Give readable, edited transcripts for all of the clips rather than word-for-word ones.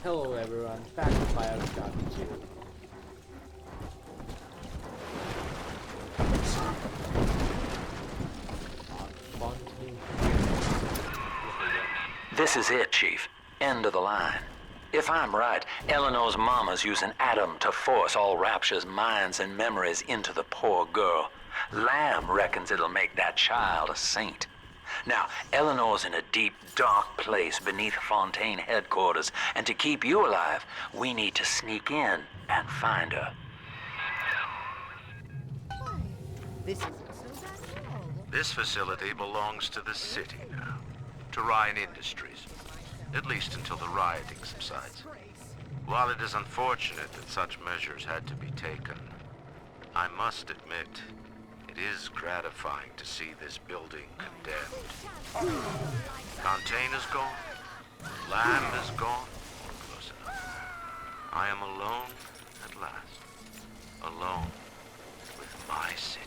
Hello everyone, back to Bioshock 2. This is it, Chief. End of the line. If I'm right, Eleanor's mama's using Adam to force all Rapture's minds and memories into the poor girl. Lamb reckons it'll make that child a saint. Now, Eleanor's in a deep, dark place beneath Fontaine headquarters, and to keep you alive, we need to sneak in and find her. This isn't so bad at all. This facility belongs to the city now, to Ryan Industries, at least until the rioting subsides. While it is unfortunate that such measures had to be taken, I must admit, it is gratifying to see this building condemned. Fontaine is gone, Lamb is gone, or close enough. I am alone at last, alone with my city.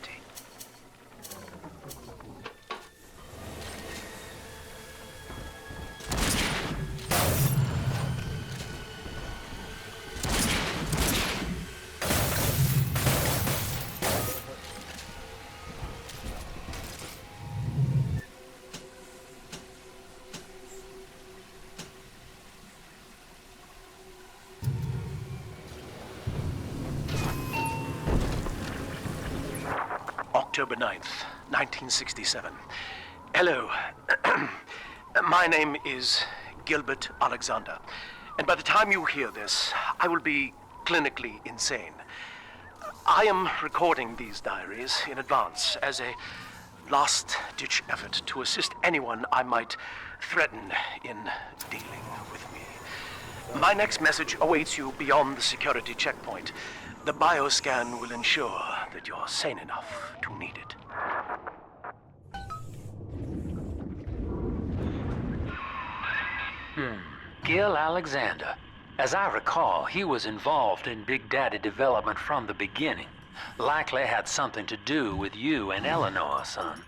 October 9th, 1967. Hello. My name is Gilbert Alexander, and by the time you hear this, I will be clinically insane. I am recording these diaries in advance as a last-ditch effort to assist anyone I might threaten in dealing with me. My next message awaits you beyond the security checkpoint. The bioscan will ensure that you're sane enough to need it. Gil Alexander. As I recall, he was involved in Big Daddy development from the beginning. Likely had something to do with you and Eleanor, son.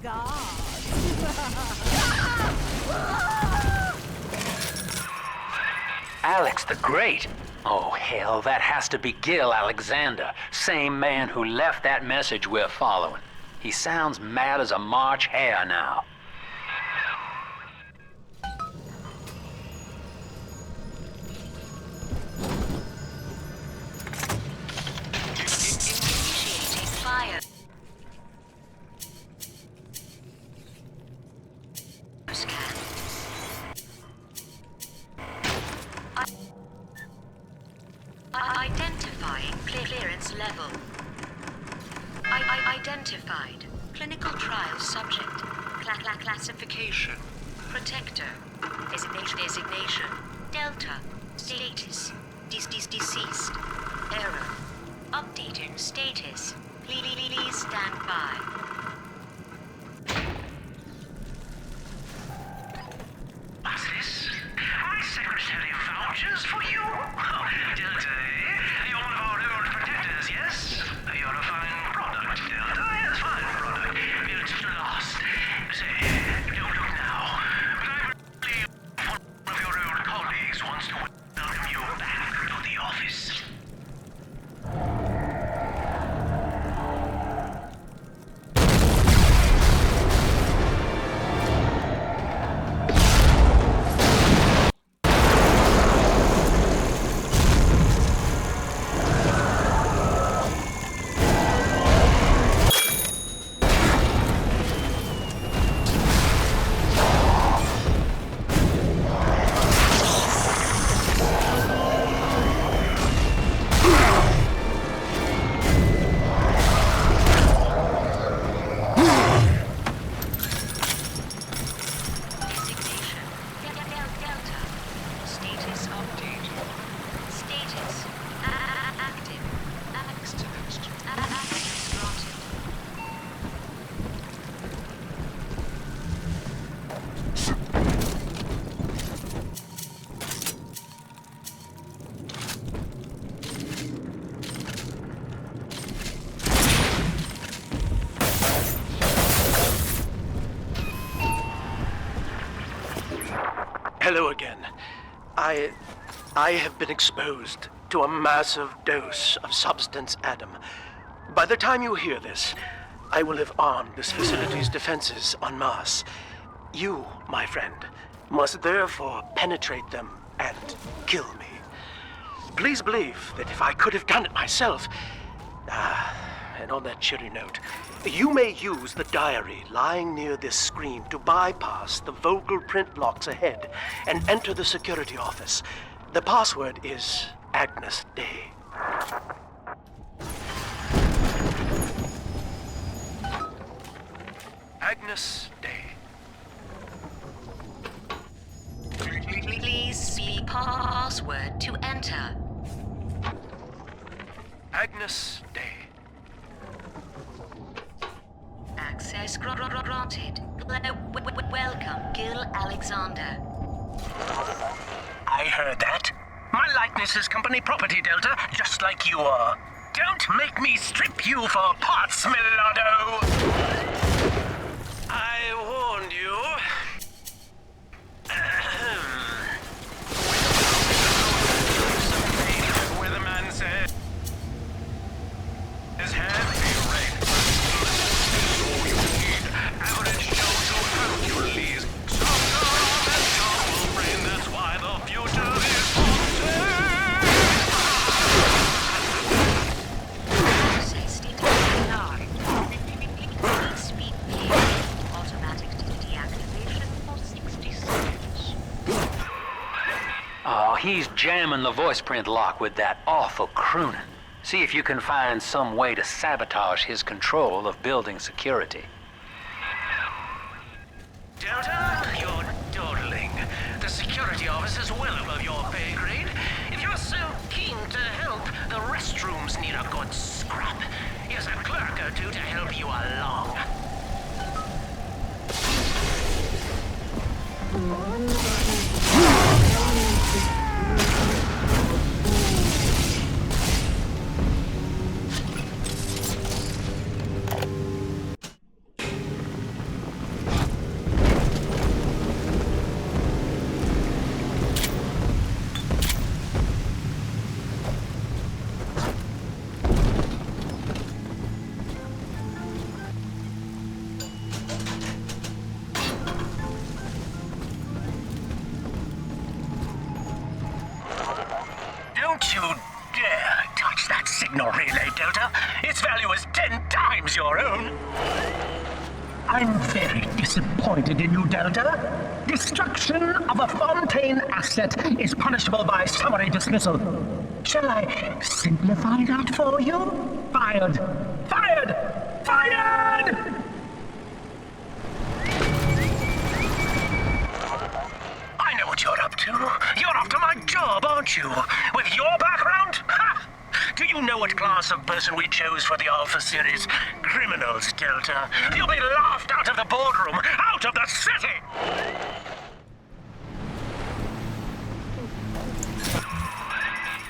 God. Alex the Great? Oh, hell, that has to be Gil Alexander, same man who left that message we're following. He sounds mad as a March hare now. Initiating fire. Scan. Identifying clearance level. I identified. Clinical trial subject. Classification. Protector. Designation. Delta. Status. Deceased. Error. Updating status. Please stand by. What's this? My secretary vouchers for you? Oh, Delta, eh? You're one of our old protectors, yes? You're a fine product, Delta. Yes, fine product. Built to last. Say, don't look now. But I believe one of your old colleagues wants to welcome you back to the office. Designation. Delta. Status update. Status. Active. Access granted. Hello again. I have been exposed to a massive dose of substance Adam. By the time you hear this, I will have armed this facility's defenses en masse. You, my friend, must therefore penetrate them and kill me. Please believe that if I could have done it myself... and on that cheery note, you may use the diary lying near this screen to bypass the vocal print locks ahead and enter the security office. The password is Agnes Day. Agnes Day. Please speak password to enter. Agnes Day. Access granted. Welcome, Gil Alexander. I heard that. My likeness is company property, Delta, just like you are. Don't make me strip you for parts, Millardo! I warned you. Where the man said his heavy rain. All you need. Average Joe to Hercules. Stronger than your brain. That's why the future is Access denied. Please speak clearly. Automatic deactivation for 60 seconds. Oh, he's jamming the voice print lock with that awful crooning. See if you can find some way to sabotage his control of building security. Delta, you're dawdling. The security office is well above your pay grade. If you're so keen to help, the restrooms need a good scrub. Here's a clerk or two to help you along. Its value is 10 times your own. I'm very disappointed in you, Delta. Destruction of a Fontaine asset is punishable by summary dismissal. Shall I simplify that for you? Fired! Fired! Fired! I know what you're up to. You're after my job, aren't you? With your background? Ha! Do you know what class of person we chose for the Alpha series? Criminals, Delta. You'll be laughed out of the boardroom, out of the city!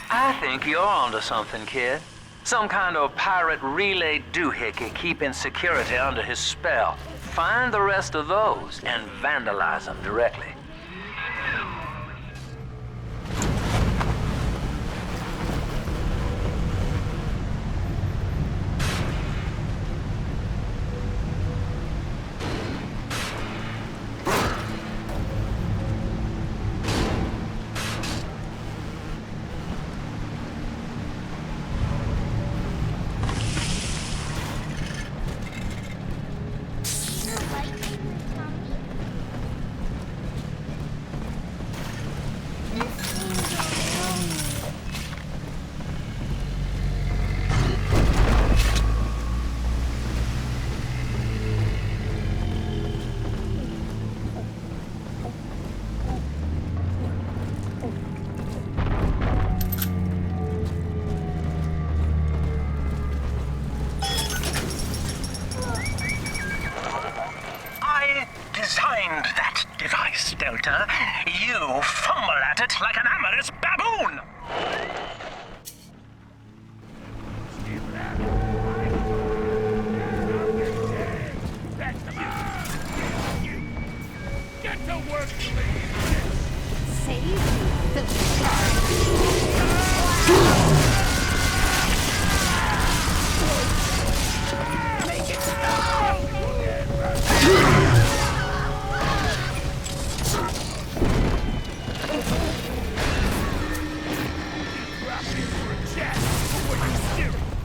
I think you're onto something, kid. Some kind of pirate relay doohickey keeping security under his spell. Find the rest of those and vandalize them directly. Designed that device, Delta. You fumble at it like an amorous baboon! Get to work, Save the Make it stop!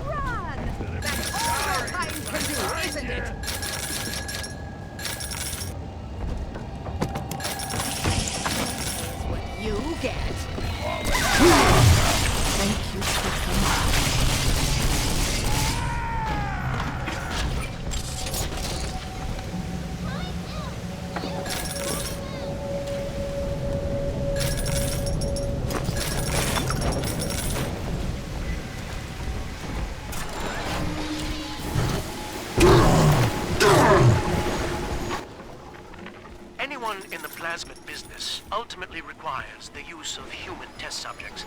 Run! That's all your kind can do, isn't it? That's what you get. Thank you so much. Anyone in the plasmid business ultimately requires the use of human test subjects.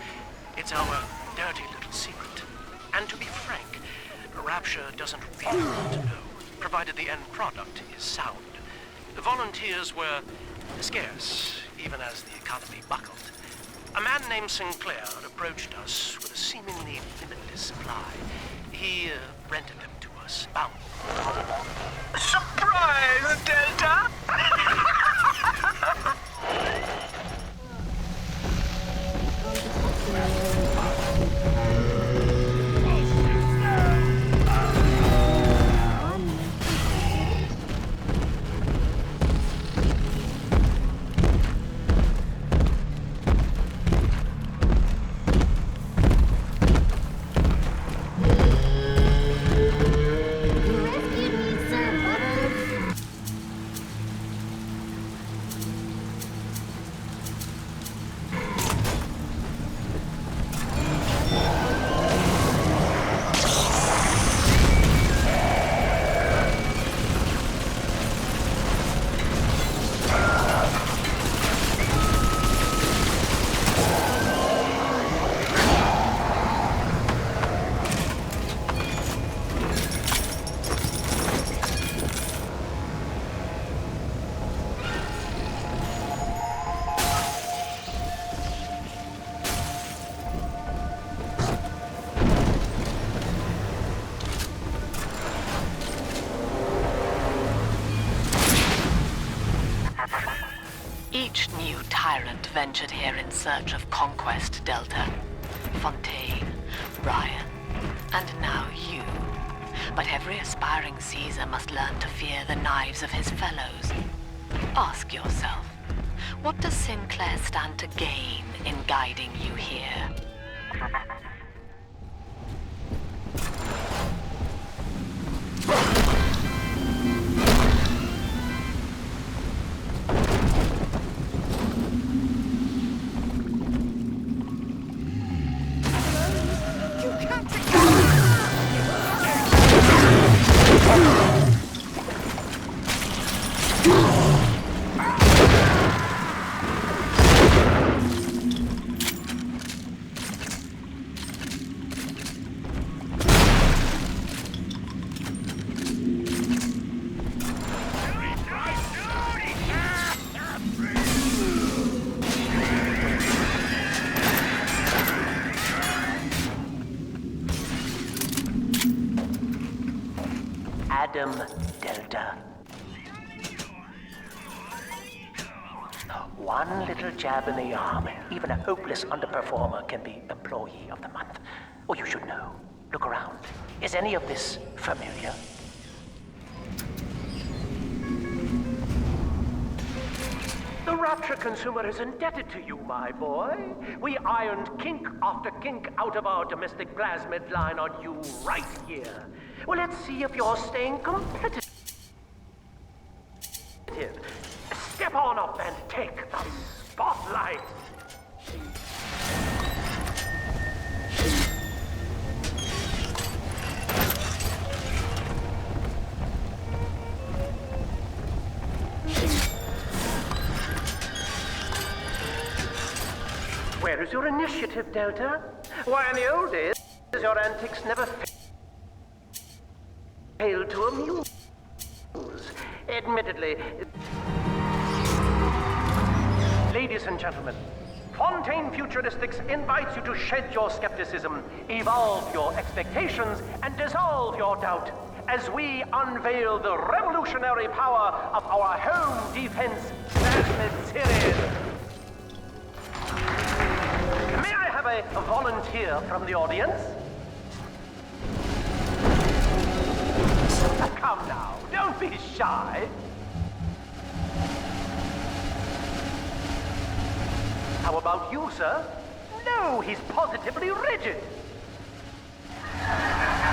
It's our dirty little secret. And to be frank, Rapture doesn't really want to know, provided the end product is sound. The volunteers were scarce, even as the economy buckled. A man named Sinclair approached us with a seemingly limitless supply. He rented them to us, bound. Surprise, Delta! Each new tyrant ventured here in search of conquest, Delta. Fontaine, Ryan, and now you. but every aspiring Caesar must learn to fear the knives of his fellows. Ask yourself, what does Sinclair stand to gain in guiding you here? Adam Delta. One little jab in the arm, even a hopeless underperformer can be Employee of the Month. Or you should know. Look around. Is any of this familiar? The Rapture consumer is indebted to you, my boy. We ironed kink after kink out of our domestic plasmid line on you right here. Well, let's see if you're staying competitive. Step on up and take the spotlight. Where is your initiative, Delta? Why, in the old days, your antics never failed to amuse. Admittedly. Ladies and gentlemen, Fontaine Futuristics invites you to shed your skepticism, evolve your expectations, and dissolve your doubt as we unveil the revolutionary power of our home defense plasmid series. May I have a volunteer from the audience? Come now, don't be shy. How about you, sir? No, he's positively rigid.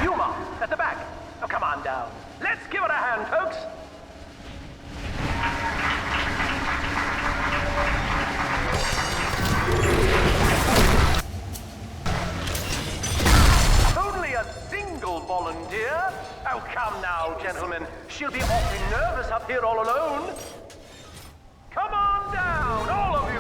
Yuma, at the back. Oh, come on down. Let's give it a hand, folks. Only a single volunteer? Oh, come now, gentlemen. She'll be awfully nervous up here all alone. Come on down, all of you.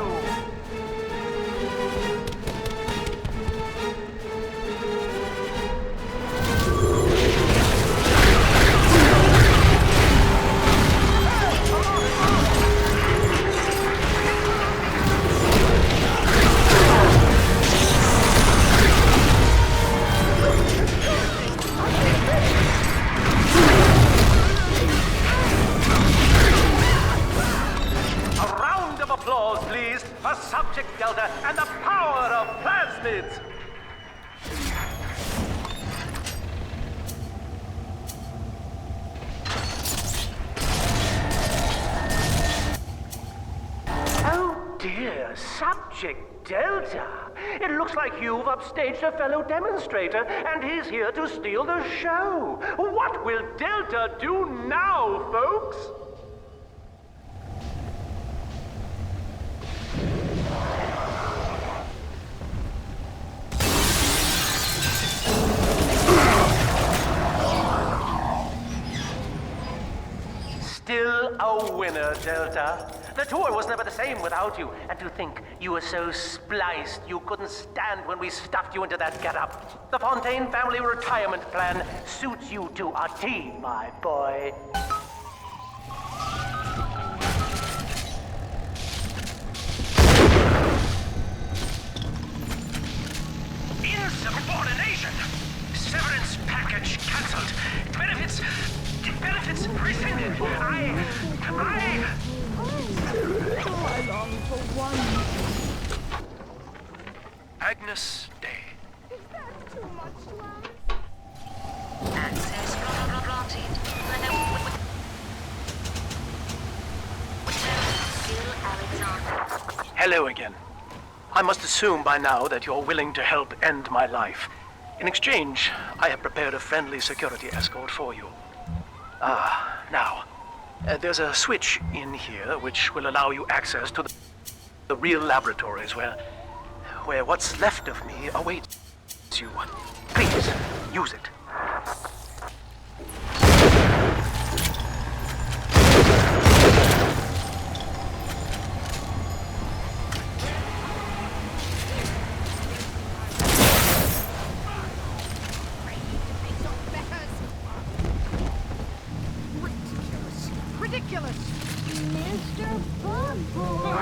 Applause, please, for Subject Delta and the power of plasmids! Oh dear, Subject Delta. It looks like you've upstaged a fellow demonstrator, and he's here to steal the show. What will Delta do now, folks? Still a winner, Delta. The tour was never the same without you. And to think you were so spliced you couldn't stand when we stuffed you into that getup. The Fontaine family retirement plan suits you to a T, my boy. Insubordination! Severance package cancelled. Benefits rescinded. I long for one. Agnes Day. Is that too much, love? Access Hello again. I must assume by now that you're willing to help end my life. In exchange, I have prepared a friendly security escort for you. Now, there's a switch in here which will allow you access to the real laboratories where what's left of me awaits you. Please, use it. Ridiculous! Mr. Bubbles!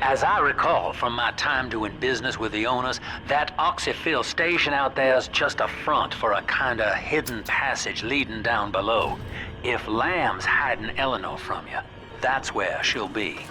As I recall from my time doing business with the owners, that oxyfill station out there's just a front for a kinda hidden passage leading down below. If Lamb's hiding Eleanor from you, that's where she'll be.